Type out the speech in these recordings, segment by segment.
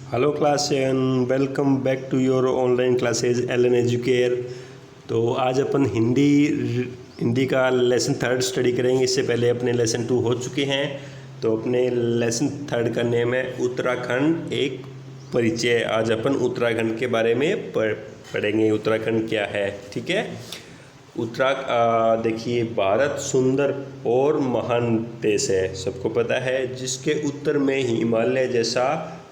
Hello class and welcome back to your online classes L N Educare. तो आज अपन हिंदी का lesson third study करेंगे। इससे पहले अपने लेसन टू हो चुके हैं। तो अपने लेसन थर्ड का नेम है उत्तराखंड एक परिचय। आज अपन उत्तराखंड के बारे में पढ़ेंगे। उत्तराखंड क्या है, ठीक है। देखिए, भारत सुंदर और महान देश है, सबको पता है, जिसके उत्तर में हिमालय जैसा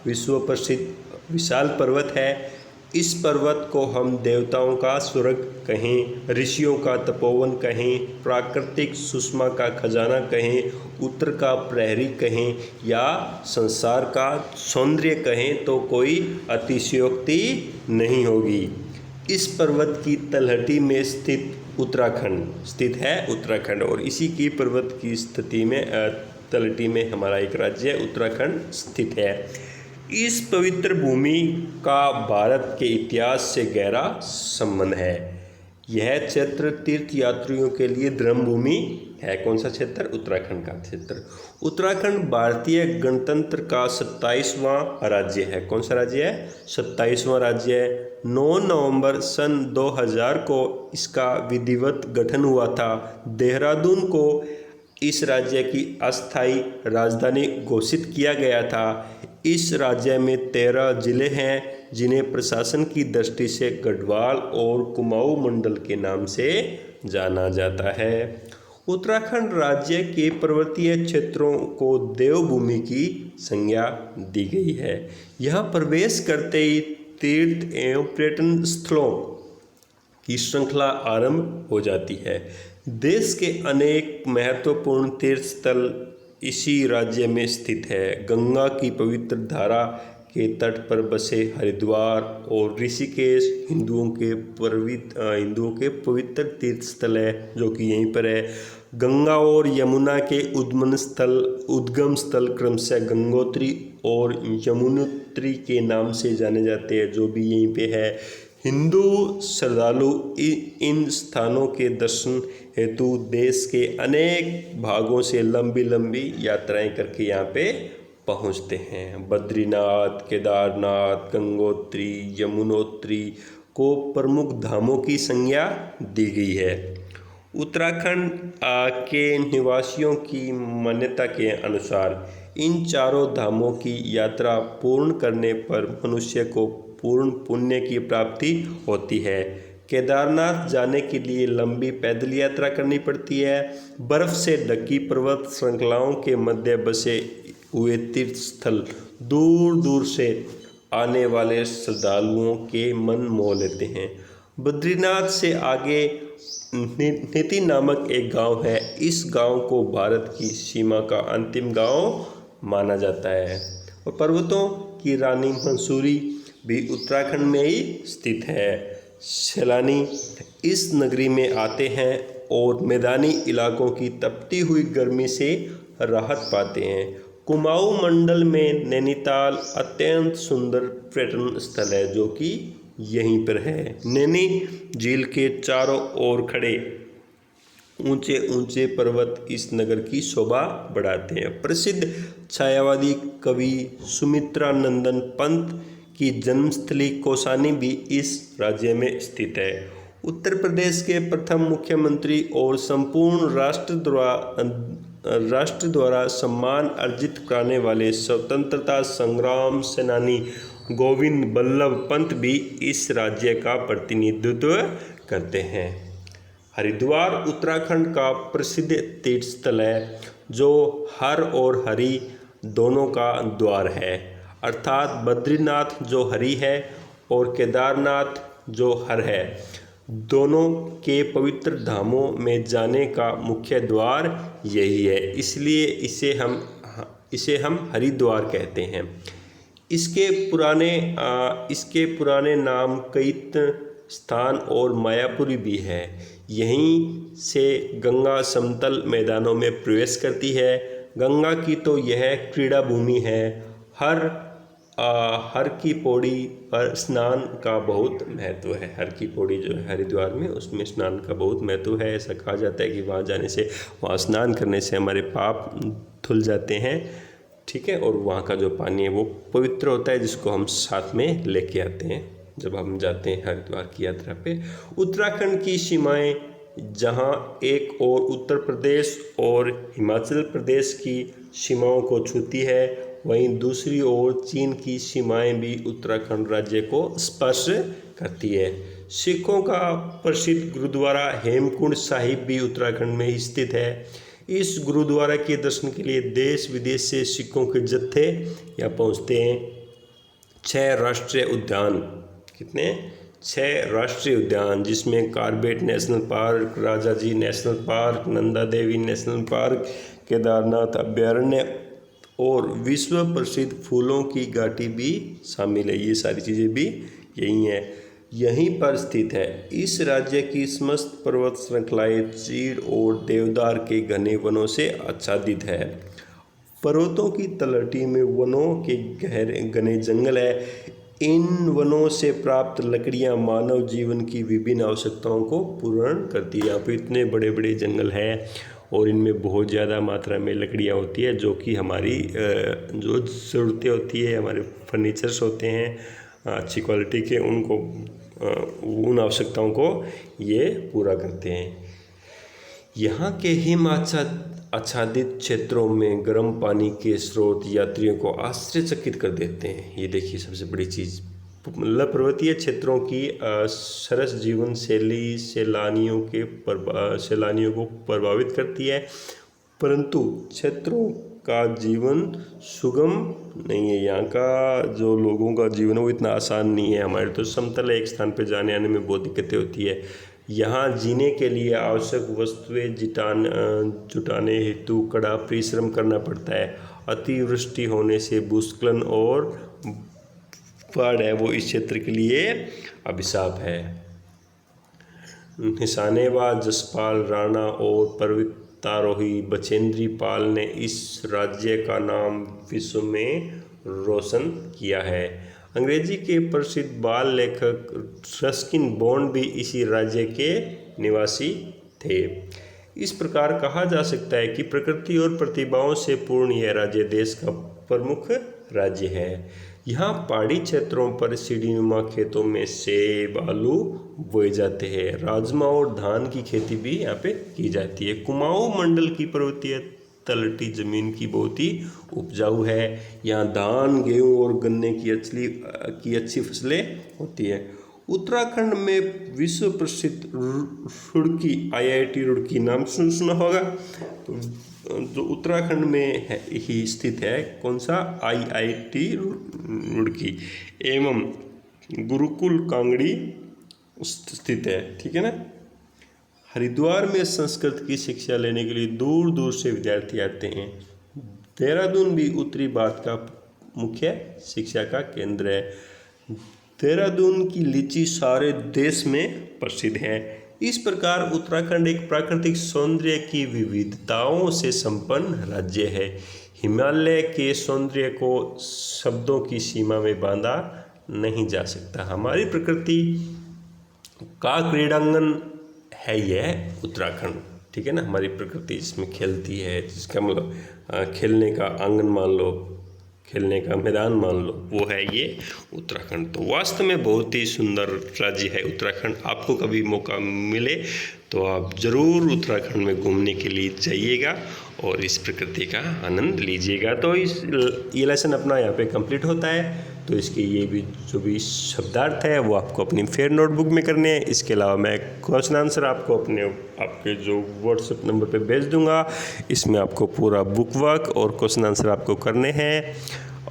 विश्व प्रसिद्ध विशाल पर्वत है। इस पर्वत को हम देवताओं का स्वर्ग कहें, ऋषियों का तपोवन कहें, प्राकृतिक सुषमा का खजाना कहें, उत्तर का प्रहरी कहें या संसार का सौंदर्य कहें तो कोई अतिशयोक्ति नहीं होगी। इस पर्वत की तलहटी में उत्तराखंड स्थित है उत्तराखंड, और इसी की पर्वत की स्थिति में तलहटी में हमारा एक राज्य उत्तराखंड स्थित है। इस पवित्र भूमि का भारत के इतिहास से गहरा संबंध है। यह क्षेत्र तीर्थ यात्रियों के लिए धर्म भूमि है। कौन सा क्षेत्र? उत्तराखंड का क्षेत्र। उत्तराखंड भारतीय गणतंत्र का 27वां राज्य है। कौन सा राज्य है? 27वां राज्य है। 9 नवंबर सन 2000 को इसका विधिवत गठन हुआ था। देहरादून को इस राज्य की अस्थायी राजधानी घोषित किया गया था। इस राज्य में 13 जिले हैं, जिन्हें प्रशासन की दृष्टि से गढ़वाल और कुमाऊं मंडल के नाम से जाना जाता है। उत्तराखंड राज्य के पर्वतीय क्षेत्रों को देवभूमि की संज्ञा दी गई है। यहाँ प्रवेश करते ही तीर्थ एवं पर्यटन स्थलों की श्रृंखला आरंभ हो जाती है। देश के अनेक महत्वपूर्ण तीर्थ स्थल इसी राज्य में स्थित है। गंगा की पवित्र धारा के तट पर बसे हरिद्वार और ऋषिकेश हिंदुओं के पवित्र तीर्थ स्थल है, जो कि यहीं पर है। गंगा और यमुना के उद्गम स्थल क्रमशः गंगोत्री और यमुनोत्री के नाम से जाने जाते हैं, जो भी यहीं पे है। हिंदू श्रद्धालु इन स्थानों के दर्शन हेतु देश के अनेक भागों से लंबी लंबी यात्राएं करके यहाँ पे पहुँचते हैं। बद्रीनाथ, केदारनाथ, गंगोत्री, यमुनोत्री को प्रमुख धामों की संज्ञा दी गई है। उत्तराखंड के निवासियों की मान्यता के अनुसार इन चारों धामों की यात्रा पूर्ण करने पर मनुष्य को पूर्ण पुण्य की प्राप्ति होती है। केदारनाथ जाने के लिए लंबी पैदल यात्रा करनी पड़ती है। बर्फ से ढकी पर्वत श्रृंखलाओं के मध्य बसे हुए तीर्थ स्थल दूर दूर से आने वाले श्रद्धालुओं के मन मोह लेते हैं। बद्रीनाथ से आगे नीति नामक एक गांव है। इस गांव को भारत की सीमा का अंतिम गांव माना जाता है। और पर्वतों की रानी मंसूरी भी उत्तराखंड में ही स्थित है। सैलानी इस नगरी में आते हैं और मैदानी इलाकों की तपती हुई गर्मी से राहत पाते हैं। कुमाऊं मंडल में नैनीताल अत्यंत सुंदर पर्यटन स्थल है, जो कि यहीं पर है। नैनी झील के चारों ओर खड़े ऊंचे ऊंचे पर्वत इस नगर की शोभा बढ़ाते हैं। प्रसिद्ध छायावादी कवि सुमित्रा नंदन पंत की जन्मस्थली कौसानी भी इस राज्य में स्थित है। उत्तर प्रदेश के प्रथम मुख्यमंत्री और संपूर्ण राष्ट्र द्वारा सम्मान अर्जित कराने वाले स्वतंत्रता संग्राम सेनानी गोविंद बल्लभ पंत भी इस राज्य का प्रतिनिधित्व करते हैं। हरिद्वार उत्तराखंड का प्रसिद्ध तीर्थ स्थल है, जो हर और हरि दोनों का द्वार है। अर्थात बद्रीनाथ जो हरि है और केदारनाथ जो हर है, दोनों के पवित्र धामों में जाने का मुख्य द्वार यही है। इसलिए इसे हम हरिद्वार कहते हैं। इसके पुराने नाम कईत स्थान और मायापुरी भी है। यहीं से गंगा समतल मैदानों में प्रवेश करती है। गंगा की तो यह क्रीड़ा भूमि है। हर की पौड़ी पर स्नान का बहुत महत्व है। हर की पौड़ी जो है हरिद्वार में, उसमें स्नान का बहुत महत्व है। ऐसा कहा जाता है कि वहाँ जाने से, वहाँ स्नान करने से हमारे पाप धुल जाते हैं। ठीक है। और वहाँ का जो पानी है वो पवित्र होता है, जिसको हम साथ में लेके आते हैं जब हम जाते हैं हरिद्वार की यात्रा पे। उत्तराखंड की सीमाएं जहाँ एक और उत्तर प्रदेश और हिमाचल प्रदेश की सीमाओं को छूती है, वहीं दूसरी ओर चीन की सीमाएं भी उत्तराखंड राज्य को स्पर्श करती है। सिखों का प्रसिद्ध गुरुद्वारा हेमकुंड साहिब भी उत्तराखंड में स्थित है। इस गुरुद्वारा के दर्शन के लिए देश विदेश से सिखों के जत्थे यहाँ पहुँचते हैं। 6 राष्ट्रीय उद्यान, कितने? 6 राष्ट्रीय उद्यान, जिसमें Corbett national park, Rajaji national park, Nanda Devi national park, Kedarnath अभ्यारण्य और विश्व प्रसिद्ध फूलों की घाटी भी शामिल है। ये सारी चीज़ें भी यहीं पर स्थित है। इस राज्य की समस्त पर्वत श्रृंखलाएं चीड़ और देवदार के घने वनों से आच्छादित है। पर्वतों की तलहटी में वनों के गहरे घने जंगल है। इन वनों से प्राप्त लकड़ियां मानव जीवन की विभिन्न आवश्यकताओं को पूर्ण करती है। यहाँ पे इतने बड़े बड़े जंगल हैं और इनमें बहुत ज़्यादा मात्रा में लकड़ियाँ होती है, जो कि हमारी जो ज़रूरतें होती है, हमारे फर्नीचर्स होते हैं अच्छी क्वालिटी के, उनको उन आवश्यकताओं को ये पूरा करते हैं। यहाँ के हिम आच्छादित क्षेत्रों में गर्म पानी के स्रोत यात्रियों को आश्चर्यचकित कर देते हैं। ये देखिए सबसे बड़ी चीज़, मतलब पर्वतीय क्षेत्रों की सरस जीवन शैली सैलानियों को प्रभावित करती है, परंतु क्षेत्रों का जीवन सुगम नहीं है। यहाँ का जो लोगों का जीवन है वो इतना आसान नहीं है। हमारे तो समतल एक स्थान पर जाने आने में बहुत दिक्कतें होती है। यहाँ जीने के लिए आवश्यक वस्तुएं जुटाने हेतु कड़ा परिश्रम करना पड़ता है। अतिवृष्टि होने से भूस्खलन और बाढ़ है वो इस क्षेत्र के लिए अभिशाप है। निशानेबाज जसपाल राणा और पर्वतारोही बचेंद्री पाल ने इस राज्य का नाम विश्व में रोशन किया है। अंग्रेजी के प्रसिद्ध बाल लेखक रस्किन बॉन्ड भी इसी राज्य के निवासी थे। इस प्रकार कहा जा सकता है कि प्रकृति और प्रतिभाओं से पूर्ण यह राज्य देश का प्रमुख राज्य है। यहाँ पहाड़ी क्षेत्रों पर सीढ़ीनुमा खेतों में सेब आलू बोए जाते हैं। राजमा और धान की खेती भी यहाँ पे की जाती है। कुमाऊं मंडल की पर्वतीय तलहटी जमीन की बहुत ही उपजाऊ है। यहाँ धान गेहूँ और गन्ने की अच्छी फसलें होती है। उत्तराखंड में विश्व प्रसिद्ध रुड़की IIT रुड़की नाम सुना होगा, जो उत्तराखंड में ही स्थित है। कौन सा? IIT रुड़की एवं गुरुकुल कांगड़ी स्थित है, ठीक है ना। हरिद्वार में संस्कृत की शिक्षा लेने के लिए दूर दूर से विद्यार्थी आते हैं। देहरादून भी उत्तरी भारत का मुख्य शिक्षा का केंद्र है। देहरादून की लीची सारे देश में प्रसिद्ध है। इस प्रकार उत्तराखंड एक प्राकृतिक सौंदर्य की विविधताओं से संपन्न राज्य है। हिमालय के सौंदर्य को शब्दों की सीमा में बांधा नहीं जा सकता। हमारी प्रकृति का क्रीड़ांगन है यह उत्तराखंड, ठीक है ना। हमारी प्रकृति जिसमें खेलती है, जिसका मतलब खेलने का आंगन मान लो, खेलने का मैदान मान लो, वो है ये उत्तराखंड। तो वास्तव में बहुत ही सुंदर राज्य है उत्तराखंड। आपको कभी मौका मिले तो आप ज़रूर उत्तराखंड में घूमने के लिए जाइएगा और इस प्रकृति का आनंद लीजिएगा। तो ये लेसन अपना यहाँ पे कंप्लीट होता है। तो इसके ये भी जो भी शब्दार्थ है वो आपको अपनी फेयर नोटबुक में करने हैं। इसके अलावा मैं क्वेश्चन आंसर आपको आपके जो व्हाट्सएप नंबर पे भेज दूंगा। इसमें आपको पूरा बुक वर्क और क्वेश्चन आंसर आपको करने हैं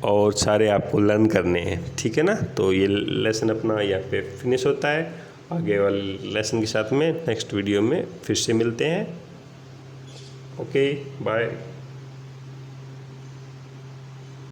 और सारे आपको लर्न करने हैं, ठीक है ना। तो ये लेसन अपना यहाँ पे फिनिश होता है। आगे वाले लेसन के साथ में नेक्स्ट वीडियो में फिर से मिलते हैं। Okay, bye.